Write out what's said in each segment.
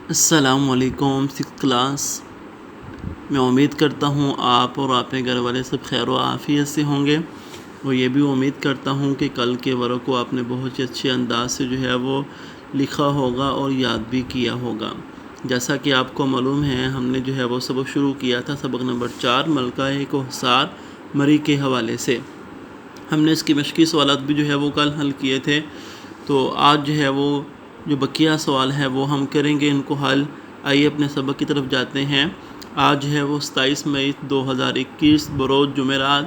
السلام علیکم six class. میں امید کرتا ہوں آپ اور آپ کے گھر والے سب خیر و عافیت سے ہوں گے، اور یہ بھی امید کرتا ہوں کہ کل کے ورق کو آپ نے بہت ہی اچھے انداز سے جو ہے وہ لکھا ہوگا اور یاد بھی کیا ہوگا۔ جیسا کہ آپ کو معلوم ہے، ہم نے جو ہے وہ سبق شروع کیا تھا، سبق نمبر 4 ملکہ کوہسار مری کے حوالے سے۔ ہم نے اس کی مشقی سوالات بھی جو ہے وہ کل حل کیے تھے، تو آج جو ہے وہ جو بقیہ سوال ہے وہ ہم کریں گے ان کو حل۔ آئیے اپنے سبق کی طرف جاتے ہیں۔ آج ہے وہ 27 مئی 2021 بروز جمعرات،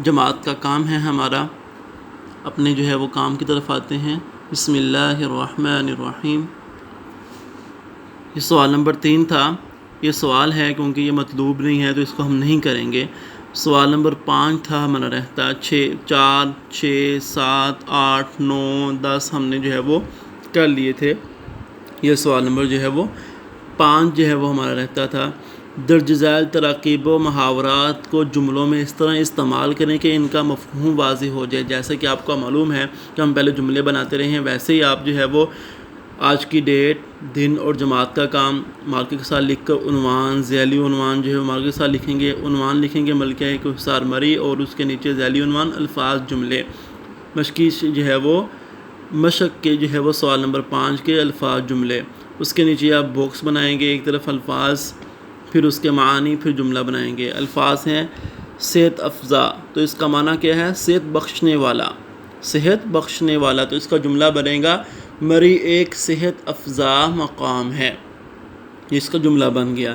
جماعت کا کام ہے ہمارا۔ اپنے جو ہے وہ کام کی طرف آتے ہیں۔ بسم اللہ الرحمن الرحیم۔ یہ سوال نمبر 3 تھا۔ یہ سوال ہے کیونکہ یہ مطلوب نہیں ہے تو اس کو ہم نہیں کریں گے۔ سوال نمبر 5 تھا ہمارا رہتا 4 6 7 8 9 10 ہم نے جو ہے وہ کر لیے تھے۔ یہ سوال نمبر جو ہے وہ 5 جو ہے وہ ہمارا رہتا تھا۔ درج ذیل تراکیب و محاورات کو جملوں میں اس طرح استعمال کریں کہ ان کا مفہوم واضح ہو جائے۔ جیسا کہ آپ کو معلوم ہے کہ ہم پہلے جملے بناتے رہے ہیں، ویسے ہی آپ جو ہے وہ آج کی ڈیٹ، دن اور جماعت کا کام مارکر کے ساتھ لکھ کر عنوان، ذیلی عنوان جو ہے مارکر کے ساتھ لکھیں گے۔ عنوان لکھیں گے ملکہ کوہسار مری، اور اس کے نیچے ذیلی عنوان الفاظ جملے۔ مشقی جو ہے وہ مشق کے جو ہے وہ سوال نمبر 5 کے الفاظ جملے، اس کے نیچے آپ باکس بنائیں گے، ایک طرف الفاظ، پھر اس کے معنی، پھر جملہ بنائیں گے۔ الفاظ ہیں صحت افزا، تو اس کا معنی کیا ہے؟ صحت بخشنے والا، صحت بخشنے والا۔ تو اس کا جملہ بنے گا مری ایک صحت افزا مقام ہے، یہ اس کا جملہ بن گیا۔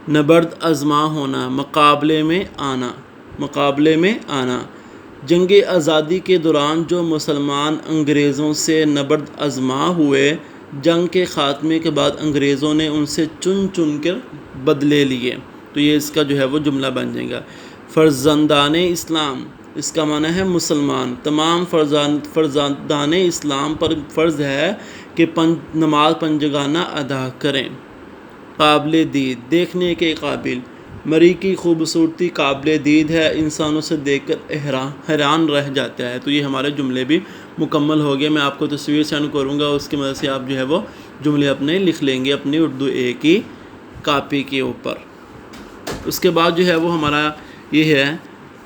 نبرد آزما ہونا، مقابلے میں آنا، مقابلے میں آنا۔ جنگ آزادی کے دوران جو مسلمان انگریزوں سے نبرد آزما ہوئے، جنگ کے خاتمے کے بعد انگریزوں نے ان سے چن چن کر بدلے لیے، تو یہ اس کا جو ہے وہ جملہ بن جائے گا۔ فرزندان اسلام، اس کا معنی ہے مسلمان۔ تمام فرزندان اسلام پر فرض ہے کہ نماز پنجگانہ ادا کریں۔ قابل دید، دیکھنے کے قابل۔ مری کی خوبصورتی قابل دید ہے، انسانوں سے دیکھ کر حیران رہ جاتا ہے۔ تو یہ ہمارے جملے بھی مکمل ہو گئے۔ میں آپ کو تصویر سینڈ کروں گا، اس کی مدد سے آپ جو ہے وہ جملے اپنے لکھ لیں گے اپنی اردو اے کی کاپی کے اوپر۔ اس کے بعد جو ہے وہ ہمارا یہ ہے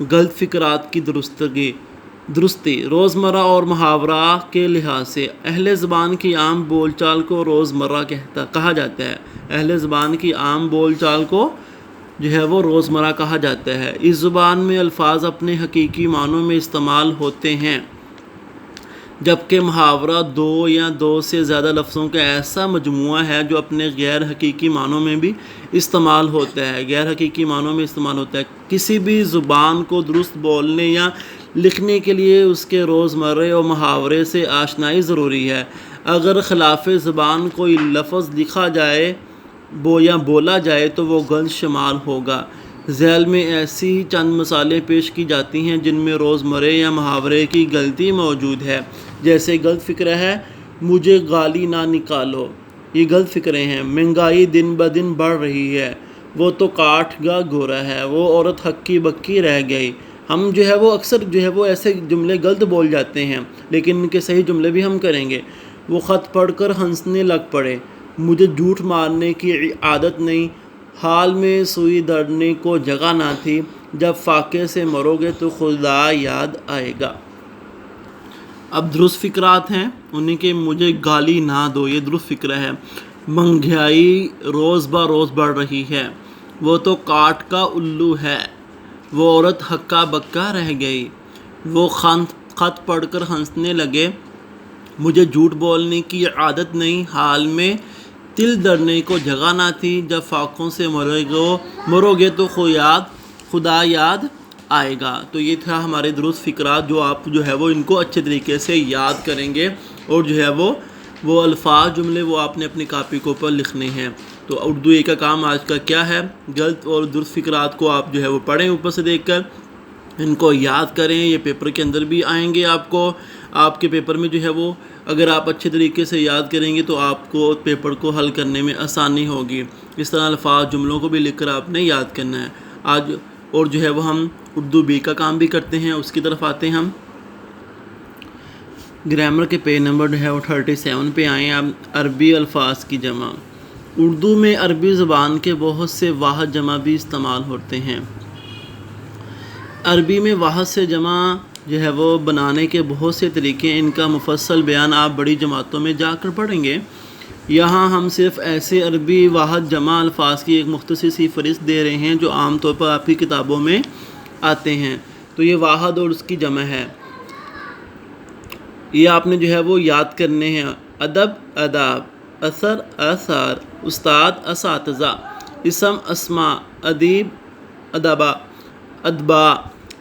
غلط فکرات کی درستی۔ روزمرہ اور محاورہ کے لحاظ سے اہل زبان کی عام بول چال کو روزمرہ کہا جاتا ہے۔ اہل زبان کی عام بول چال کو جو ہے وہ روزمرہ کہا جاتا ہے۔ اس زبان میں الفاظ اپنے حقیقی معنوں میں استعمال ہوتے ہیں، جبکہ محاورہ دو یا دو سے زیادہ لفظوں کا ایسا مجموعہ ہے جو اپنے غیر حقیقی معنوں میں بھی استعمال ہوتا ہے، غیر حقیقی معنوں میں استعمال ہوتا ہے۔ کسی بھی زبان کو درست بولنے یا لکھنے کے لیے اس کے روزمرہ اور محاورے سے آشنائی ضروری ہے۔ اگر خلاف زبان کوئی لفظ لکھا جائے یا بولا جائے تو وہ غلط شمار ہوگا۔ ذیل میں ایسی ہی چند مثالیں پیش کی جاتی ہیں جن میں روزمرہ یا محاورے کی غلطی موجود ہے۔ جیسے غلط فکرہ ہے مجھے گالی نہ نکالو، یہ غلط فکرے ہیں۔ مہنگائی دن بدن بڑھ رہی ہے، وہ تو کاٹھ گا گورا ہے، وہ عورت ہکی بکی رہ گئی۔ ہم جو ہے وہ اکثر جو ہے وہ ایسے جملے غلط بول جاتے ہیں، لیکن ان کے صحیح جملے بھی ہم کریں گے۔ وہ خط پڑھ کر ہنسنے لگ پڑے، مجھے جھوٹ مارنے کی عادت نہیں، حال میں سوئی دھرنے کو جگہ نہ تھی، جب فاقے سے مرو گے تو خدا یاد آئے گا۔ اب درست فکرات ہیں انہیں کہ مجھے گالی نہ دو، یہ درست فکرہ ہے۔ مہنگائی روز بہ روز بڑھ رہی ہے، وہ تو کاٹ کا الو ہے، وہ عورت ہکا بکا رہ گئی۔ وہ خط پڑھ کر ہنسنے لگے، مجھے جھوٹ بولنے کی عادت نہیں، حال میں تل دھرنے کو جگہ نہ تھی، جب فاقوں سے مرو گے تو خدا یاد آئے گا۔ تو یہ تھا ہمارے درست فکرات، جو آپ جو ہے وہ ان کو اچھے طریقے سے یاد کریں گے، اور جو ہے وہ الفاظ جملے وہ آپ نے اپنی کاپی کے اوپر لکھنے ہیں۔ تو اردو اے کا کام آج کا کیا ہے؟ غلط اور درست فکرات کو آپ جو ہے وہ پڑھیں اوپر سے دیکھ کر، ان کو یاد کریں۔ یہ پیپر کے اندر بھی آئیں گے، آپ کے پیپر میں جو ہے وہ اگر آپ اچھے طریقے سے یاد کریں گے تو آپ کو پیپر کو حل کرنے میں آسانی ہوگی۔ اس طرح الفاظ جملوں کو بھی لکھ کر آپ نے یاد کرنا ہے آج۔ اور جو ہے وہ ہم اردو بی کا کام بھی کرتے ہیں، اس کی طرف آتے ہیں ہم۔ گرامر کے پیج نمبر جو ہے وہ 37 پہ آئیں آپ. عربی الفاظ کی جمع. اردو میں عربی زبان کے بہت سے واحد جمع بھی استعمال ہوتے ہیں. عربی میں واحد سے جمع جو ہے وہ بنانے کے بہت سے طریقے ہیں. ان کا مفصل بیان آپ بڑی جماعتوں میں جا کر پڑھیں گے. یہاں ہم صرف ایسے عربی واحد جمع الفاظ کی ایک مختصر سی فہرست دے رہے ہیں جو عام طور پر آپ کی کتابوں میں آتے ہیں. تو یہ واحد اور اس کی جمع ہے، یہ آپ نے جو ہے وہ یاد کرنے ہیں. ادب آداب، اثر آثار، استاد اساتذہ، اسم اسماء، ادیب ادبا ادبا،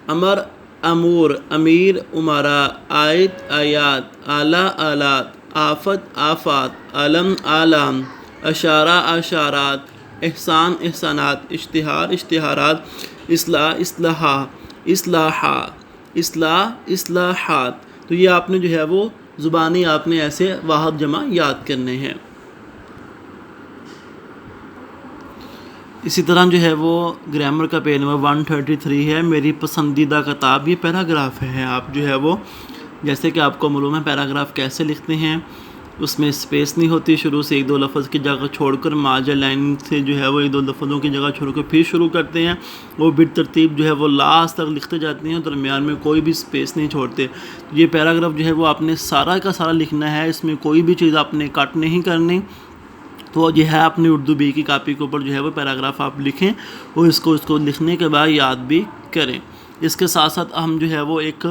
امر امور، امیر امراء، آیت آیات، آلہ آلات، آفت آفات، علم اعلام، اشارہ اشارات، احسان احسانات، اشتہار اشتہارات، اصلاح اصلاحہ اصلاحہ، اصلاح اصلاحات. تو یہ آپ نے جو ہے وہ زبانی آپ نے ایسے واحد جمع یاد کرنے ہیں. اسی طرح جو ہے وہ گرامر کا پیج نمبر 133 ہے. میری پسندیدہ کتاب. یہ پیراگراف ہے. آپ جو ہے وہ جیسے کہ آپ کو معلوم ہے پیراگراف کیسے لکھتے ہیں، اس میں اسپیس نہیں ہوتی. شروع سے ایک دو لفظ کی جگہ چھوڑ کر ماجر لائن سے جو ہے وہ ایک دو لفظوں کی جگہ چھوڑ کر پھر شروع کرتے ہیں. وہ بالترتیب جو ہے وہ لاسٹ تک لکھتے جاتے ہیں، درمیان میں کوئی بھی اسپیس نہیں چھوڑتے. یہ پیراگراف جو ہے وہ آپ نے سارا کا سارا لکھنا ہے. اس میں کوئی بھی چیز آپ نے کٹ نہیں کرنی. تو یہ ہے اپنی اردو بی کی کاپی کے اوپر جو ہے وہ پیراگراف آپ لکھیں اور اس کو لکھنے کے بعد یاد بھی کریں. اس کے ساتھ ساتھ ہم جو ہے وہ ایک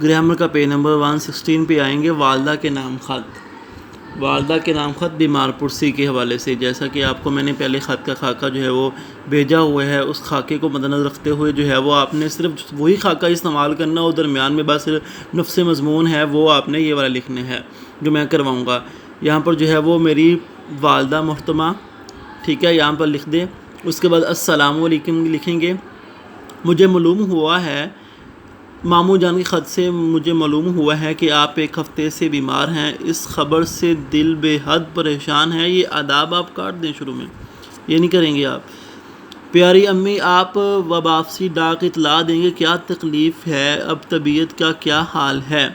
گرامر کا پیج نمبر 116 پہ آئیں گے. والدہ کے نام خط. والدہ کے نام خط بیمار پرسی کے حوالے سے. جیسا کہ آپ کو میں نے پہلے خط کا خاکہ جو ہے وہ بھیجا ہوا ہے، اس خاکے کو مد نظر رکھتے ہوئے جو ہے وہ آپ نے صرف وہی خاکہ استعمال کرنا اور درمیان میں بس نفس مضمون ہے وہ آپ نے یہ والا لکھنا ہے جو میں کرواؤں گا. یہاں پر جو ہے وہ میری والدہ محترمہ، ٹھیک ہے، یہاں پر لکھ دیں. اس کے بعد السلام علیکم لکھیں گے. مجھے معلوم ہوا ہے، ماموں جان کے خط سے مجھے معلوم ہوا ہے کہ آپ ایک ہفتے سے بیمار ہیں. اس خبر سے دل بے حد پریشان ہے. یہ آداب آپ کاٹ دیں، شروع میں یہ نہیں کریں گے آپ. پیاری امی، آپ واپسی ڈاک اطلاع دیں گے کیا تکلیف ہے، اب طبیعت کا کیا حال ہے.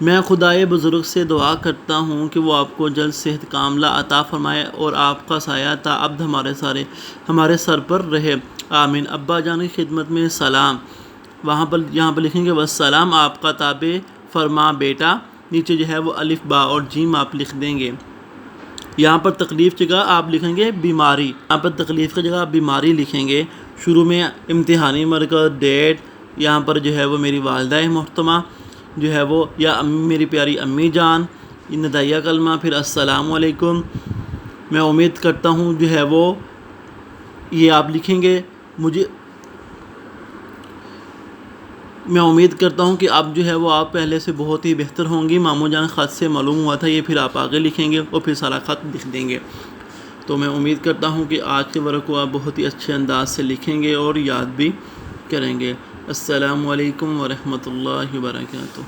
میں خدائے بزرگ سے دعا کرتا ہوں کہ وہ آپ کو جلد صحت کاملہ عطا فرمائے اور آپ کا سایہ تا ابد ہمارے سر پر رہے، آمین. ابا جان کی خدمت میں سلام. یہاں پر لکھیں گے والسلام آپ کا تابع فرما بیٹا. نیچے جو ہے وہ الف با اور جیم آپ لکھ دیں گے. یہاں پر تکلیف جگہ آپ لکھیں گے بیماری. یہاں پر تکلیف کی جگہ آپ بیماری لکھیں گے. شروع میں امتحانی مرکز، ڈیٹ، یہاں پر جو ہے وہ میری والدہ محترمہ جو ہے وہ، یا میری پیاری امی جان، ندائیہ کلمہ، پھر السلام علیکم. میں امید کرتا ہوں جو ہے وہ یہ آپ لکھیں گے. میں امید کرتا ہوں کہ اب جو ہے وہ آپ پہلے سے بہت ہی بہتر ہوں گی. ماموں جان خط سے معلوم ہوا تھا، یہ پھر آپ آگے لکھیں گے اور پھر سارا خط لکھ دیں گے. تو میں امید کرتا ہوں کہ آج کے ورق کو آپ بہت ہی اچھے انداز سے لکھیں گے اور یاد بھی کریں گے. السلام علیکم ورحمۃ اللہ وبرکاتہ.